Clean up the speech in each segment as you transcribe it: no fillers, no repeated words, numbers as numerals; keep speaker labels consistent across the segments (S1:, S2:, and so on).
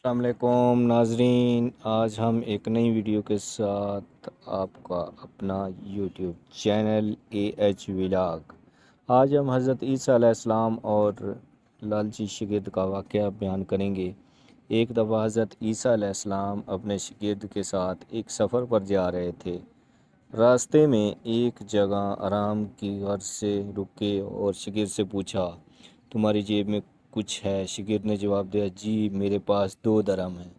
S1: السلام علیکم ناظرین، آج ہم ایک نئی ویڈیو کے ساتھ آپ کا اپنا یوٹیوب چینل AH ولاگ۔ آج ہم حضرت عیسیٰ علیہ السلام اور لالچی شگرد کا واقعہ بیان کریں گے۔ ایک دفعہ حضرت عیسیٰ علیہ السلام اپنے شگرد کے ساتھ ایک سفر پر جا رہے تھے۔ راستے میں ایک جگہ آرام کی غرض سے رکے اور شگرد سے پوچھا، تمہاری جیب میں کچھ ہے؟ شگرد نے جواب دیا، جی میرے پاس 2 درہم ہیں۔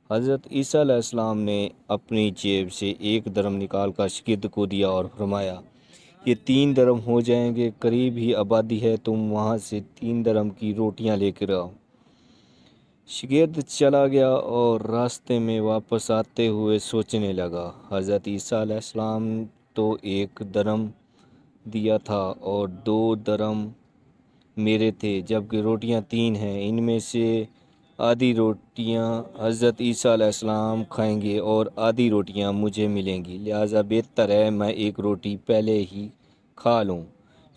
S1: حضرت عیسیٰ علیہ السلام نے اپنی جیب سے 1 درہم نکال کر شگرد کو دیا اور فرمایا، یہ 3 درہم ہو جائیں گے، قریب ہی آبادی ہے، تم وہاں سے 3 درہم کی روٹیاں لے کر آؤ۔ شگرد چلا گیا اور راستے میں واپس آتے ہوئے سوچنے لگا، حضرت عیسیٰ علیہ السلام تو 1 درہم دیا تھا اور 2 درہم میرے تھے، جبکہ روٹیاں 3 ہیں، ان میں سے آدھی روٹیاں حضرت عیسیٰ علیہ السلام کھائیں گے اور آدھی روٹیاں مجھے ملیں گی، لہٰذا بہتر ہے میں 1 روٹی پہلے ہی کھا لوں۔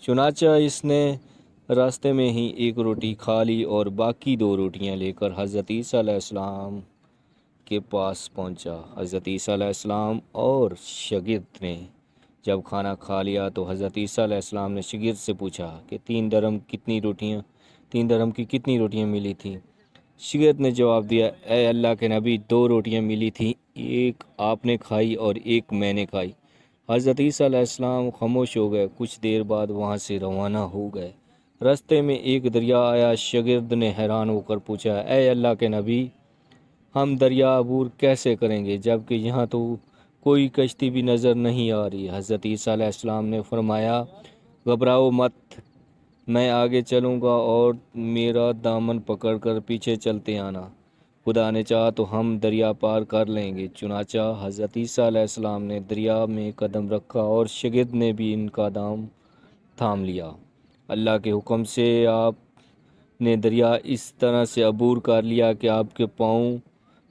S1: چنانچہ اس نے راستے میں ہی 1 روٹی کھا لی اور باقی 2 روٹیاں لے کر حضرت عیسیٰ علیہ السلام کے پاس پہنچا۔ حضرت عیسیٰ علیہ السلام اور شگرد نے جب کھانا کھا لیا تو حضرت عیسیٰ علیہ السلام نے شگرد سے پوچھا کہ 3 درہم کی کتنی روٹیاں ملی تھیں؟ شگرد نے جواب دیا، اے اللہ کے نبی، 2 روٹیاں ملی تھیں، 1 آپ نے کھائی اور 1 میں نے کھائی۔ حضرت عیسیٰ علیہ السلام خاموش ہو گئے، کچھ دیر بعد وہاں سے روانہ ہو گئے۔ راستے میں ایک دریا آیا۔ شگرد نے حیران ہو کر پوچھا، اے اللہ کے نبی، ہم دریا عبور کیسے کریں گے جبکہ یہاں تو کوئی کشتی بھی نظر نہیں آ رہی؟ حضرت عیسیٰ علیہ السلام نے فرمایا، گھبراؤ مت، میں آگے چلوں گا اور میرا دامن پکڑ کر پیچھے چلتے آنا، خدا نے چاہا تو ہم دریا پار کر لیں گے۔ چنانچہ حضرت عیسیٰ علیہ السلام نے دریا میں قدم رکھا اور شگرد نے بھی ان کا دام تھام لیا۔ اللہ کے حکم سے آپ نے دریا اس طرح سے عبور کر لیا کہ آپ کے پاؤں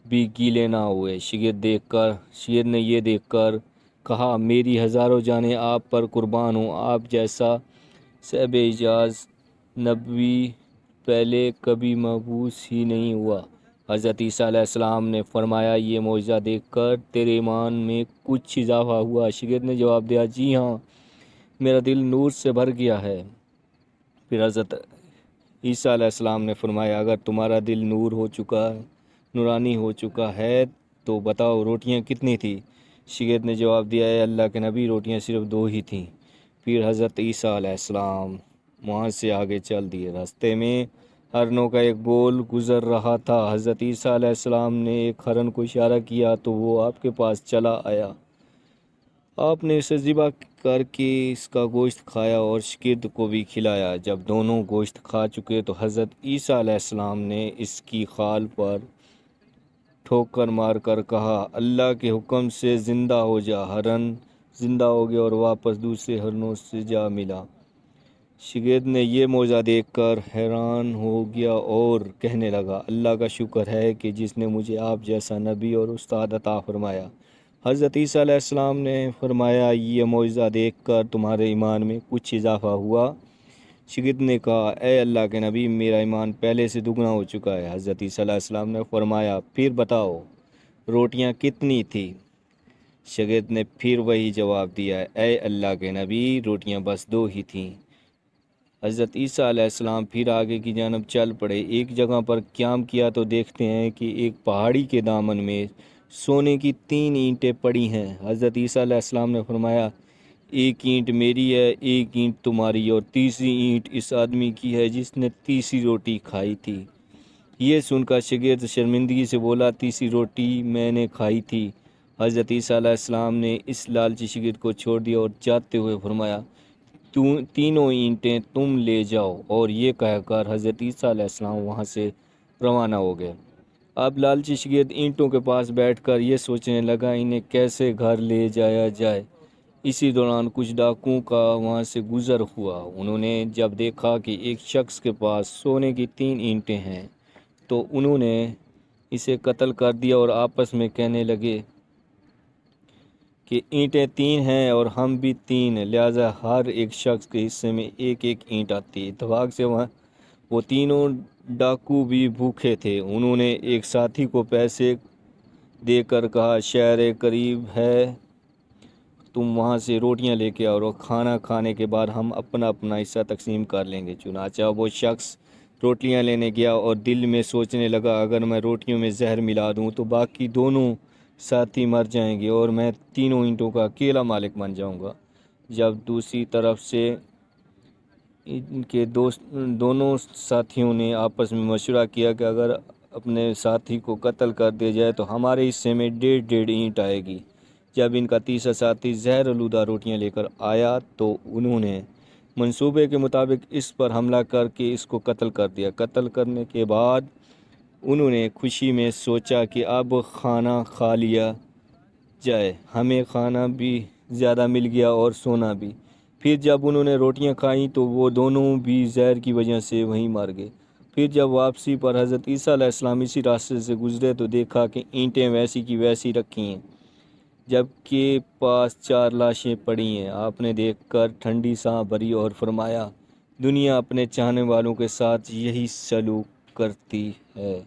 S1: بھی گیلے نہ ہوئے۔ شگرد نے یہ دیکھ کر کہا، میری ہزاروں جانیں آپ پر قربان ہوں، آپ جیسا صاحب اعجاز نبی پہلے کبھی مبعوث ہی نہیں ہوا۔ حضرت عیسیٰ علیہ السلام نے فرمایا، یہ معجزہ دیکھ کر تیرے ایمان میں کچھ اضافہ ہوا؟ شگرد نے جواب دیا، جی ہاں، میرا دل نور سے بھر گیا ہے۔ پھر حضرت عیسیٰ علیہ السلام نے فرمایا، اگر تمہارا دل نورانی ہو چکا ہے تو بتاؤ روٹیاں کتنی تھیں؟ شگرد نے جواب دیا، اے اللہ کے نبی، روٹیاں صرف 2 ہی تھیں۔ پھر حضرت عیسیٰ علیہ السلام وہاں سے آگے چل دیے۔ راستے میں ہرنوں کا ایک بول گزر رہا تھا۔ حضرت عیسیٰ علیہ السلام نے ایک ہرن کو اشارہ کیا تو وہ آپ کے پاس چلا آیا۔ آپ نے اسے ذبح کر کے اس کا گوشت کھایا اور شگرد کو بھی کھلایا۔ جب دونوں گوشت کھا چکے تو حضرت عیسیٰ علیہ السلام نے اس کی خال پر ٹھوکر مار کر کہا، اللہ کے حکم سے زندہ ہو جا۔ ہرن زندہ ہو گیا اور واپس دوسرے ہرنوں سے جا ملا۔ شگرد نے یہ معجزہ دیکھ کر حیران ہو گیا اور کہنے لگا، اللہ کا شکر ہے کہ جس نے مجھے آپ جیسا نبی اور استاد عطا فرمایا۔ حضرت عیسیٰ علیہ السلام نے فرمایا، یہ معجزہ دیکھ کر تمہارے ایمان میں کچھ اضافہ ہوا؟ شگرد نے کہا، اے اللہ کے نبی، میرا ایمان پہلے سے دگنا ہو چکا ہے۔ حضرت عیسیٰ علیہ السلام نے فرمایا، پھر بتاؤ روٹیاں کتنی تھیں؟ شگرد نے پھر وہی جواب دیا، اے اللہ کے نبی، روٹیاں بس 2 ہی تھیں۔ حضرت عیسیٰ علیہ السلام پھر آگے کی جانب چل پڑے۔ ایک جگہ پر قیام کیا تو دیکھتے ہیں کہ ایک پہاڑی کے دامن میں سونے کی 3 اینٹیں پڑی ہیں۔ حضرت عیسیٰ علیہ السلام نے فرمایا، 1 اینٹ میری ہے، 1 اینٹ تمہاری، اور تیسری اینٹ اس آدمی کی ہے جس نے تیسری روٹی کھائی تھی۔ یہ سن کر شگرد شرمندگی سے بولا، تیسری روٹی میں نے کھائی تھی۔ حضرت عیسیٰ علیہ السلام نے اس لالچی شگرد کو چھوڑ دیا اور جاتے ہوئے فرمایا، تینوں اینٹیں تم لے جاؤ، اور یہ کہہ کر حضرت عیسیٰ علیہ السلام وہاں سے روانہ ہو گئے۔ اب لالچی شگرد اینٹوں کے پاس بیٹھ کر یہ سوچنے لگا، انہیں کیسے گھر لے جایا جائے۔ اسی دوران کچھ ڈاکوؤں کا وہاں سے گزر ہوا۔ انہوں نے جب دیکھا کہ ایک شخص کے پاس سونے کی 3 اینٹیں ہیں تو انہوں نے اسے قتل کر دیا اور آپس میں کہنے لگے کہ اینٹیں 3 ہیں اور ہم بھی 3 ہیں، لہٰذا ہر ایک شخص کے حصے میں 1 1 اینٹ آتی ہے۔ اتفاق سے وہ تینوں ڈاکو بھی بھوکے تھے۔ انہوں نے ایک ساتھی کو پیسے دے کر کہا، شہر قریب ہے، تم وہاں سے روٹیاں لے کے آؤ اور کھانا کھانے کے بعد ہم اپنا اپنا حصہ تقسیم کر لیں گے۔ چنانچہ وہ شخص روٹیاں لینے گیا اور دل میں سوچنے لگا، اگر میں روٹیوں میں زہر ملا دوں تو باقی دونوں ساتھی مر جائیں گے اور میں تینوں اینٹوں کا اکیلا مالک بن جاؤں گا۔ جب دوسری طرف سے ان کے دونوں ساتھیوں نے آپس میں مشورہ کیا کہ اگر اپنے ساتھی کو قتل کر دیا جائے تو ہمارے حصے میں 1.5 اینٹ آئے گی۔ جب ان کا تیسرا ساتھی زہر آلودہ روٹیاں لے کر آیا تو انہوں نے منصوبے کے مطابق اس پر حملہ کر کے اس کو قتل کر دیا۔ قتل کرنے کے بعد انہوں نے خوشی میں سوچا کہ اب کھانا کھا لیا جائے، ہمیں کھانا بھی زیادہ مل گیا اور سونا بھی۔ پھر جب انہوں نے روٹیاں کھائیں تو وہ دونوں بھی زہر کی وجہ سے وہیں مر گئے۔ پھر جب واپسی پر حضرت عیسیٰ علیہ السلام اسی راستے سے گزرے تو دیکھا کہ اینٹیں ویسی کی ویسی رکھی ہیں، جب کہ پاس 4 لاشیں پڑی ہیں۔ آپ نے دیکھ کر ٹھنڈی سانس بھری اور فرمایا، دنیا اپنے چاہنے والوں کے ساتھ یہی سلوک کرتی ہے۔